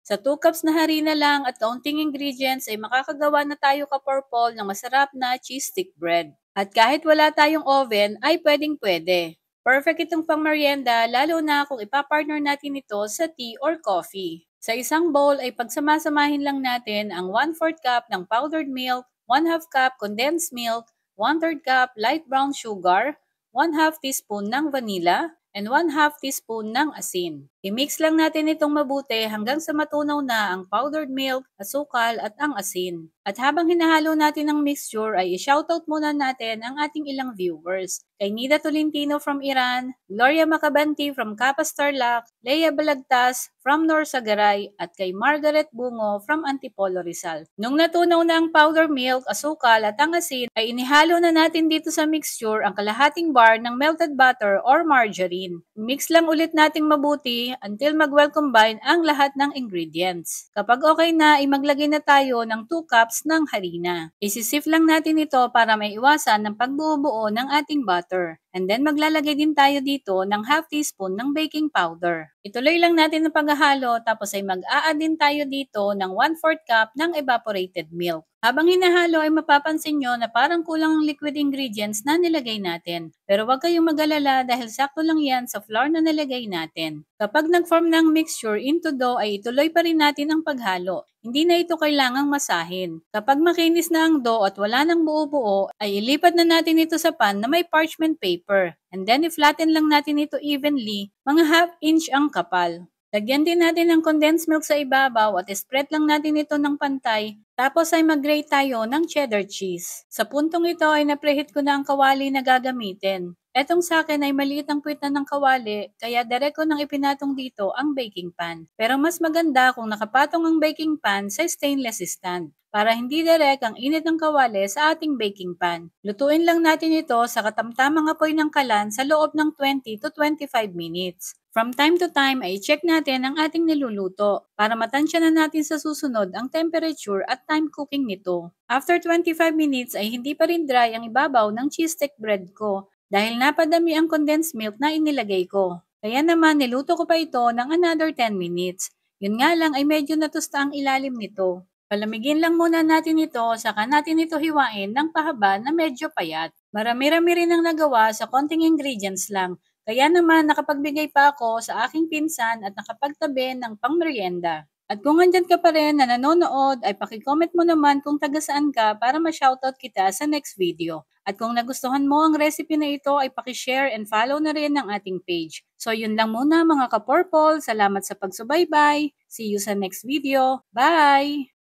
Sa 2 cups na harina lang at kaunting ingredients ay makakagawa na tayo ka-purple ng masarap na cheese stick bread. At kahit wala tayong oven ay pwedeng-pwede. Perfect itong pang-merienda lalo na kung ipapartner natin ito sa tea or coffee. Sa isang bowl ay pagsamasamahin lang natin ang 1/4 cup ng powdered milk, 1/2 cup condensed milk, 1/3 cup light brown sugar, 1/2 teaspoon ng vanilla, and 1/2 teaspoon ng asin. I-mix lang natin itong mabuti hanggang sa matunaw na ang powdered milk, asukal at ang asin. At habang hinahalo natin ang mixture ay i-shoutout muna natin ang ating ilang viewers. Kay Nida Tolentino from Iran, Gloria Macabanti from Capas Tarlac, Leia Balagtas from Norsagaray at kay Margaret Bungo from Antipolo Rizal. Nung natunaw na ang powder milk, asukal at ang asin ay inihalo na natin dito sa mixture ang kalahating bar ng melted butter or margarine. Mix lang ulit nating mabuti until mag-well combine ang lahat ng ingredients. Kapag okay na, maglagay na tayo ng 2 cups ng harina. Isisif lang natin ito para may iwasan ng pagbuo-buo ng ating butter. And then maglalagay din tayo dito ng half teaspoon ng baking powder. Ituloy lang natin ang paghahalo tapos ay mag-a-add din tayo dito ng 1/4 cup ng evaporated milk. Habang hinahalo ay mapapansin nyo na parang kulang ang liquid ingredients na nilagay natin. Pero huwag kayong mag-alala dahil sakto lang yan sa flour na nilagay natin. Kapag nag-form ng mixture into dough ay ituloy pa rin natin ang paghalo. Hindi na ito kailangang masahin. Kapag makinis na ang dough at wala nang buo-buo, ay ilipat na natin ito sa pan na may parchment paper. And then i-flatten lang natin ito evenly, mga half inch ang kapal. Lagyan din natin ng condensed milk sa ibabaw at spread lang natin ito ng pantay. Tapos ay mag-grate tayo ng cheddar cheese. Sa puntong ito ay na-preheat ko na ang kawali na gagamitin. Etong sa akin ay maliit ang puwit na ng kawali, kaya direct ko nang ipinatong dito ang baking pan. Pero mas maganda kung nakapatong ang baking pan sa stainless stand para hindi direct ang init ng kawali sa ating baking pan. Lutuin lang natin ito sa katamtamang apoy ng kalan sa loob ng 20 to 25 minutes. From time to time ay check natin ang ating niluluto para matansya na natin sa susunod ang temperature at time cooking nito. After 25 minutes ay hindi pa rin dry ang ibabaw ng cheese stick bread ko dahil napadami ang condensed milk na inilagay ko. Kaya naman niluto ko pa ito ng another 10 minutes. Yun nga lang ay medyo natusta ang ilalim nito. Palamigin lang muna natin ito, saka natin ito hiwain ng pahaba na medyo payat. Marami-rami rin ang nagawa sa konting ingredients lang. Kaya naman nakapagbigay pa ako sa aking pinsan at nakapagtabi ng pangmerienda. At kung andyan ka pa rin na nanonood, ay pakicomment mo naman kung taga saan ka para ma-shoutout kita sa next video. At kung nagustuhan mo ang recipe na ito, ay pakishare and follow na rin ang ating page. So yun lang muna mga ka-purple. Salamat sa pagsubaybay. See you sa next video. Bye!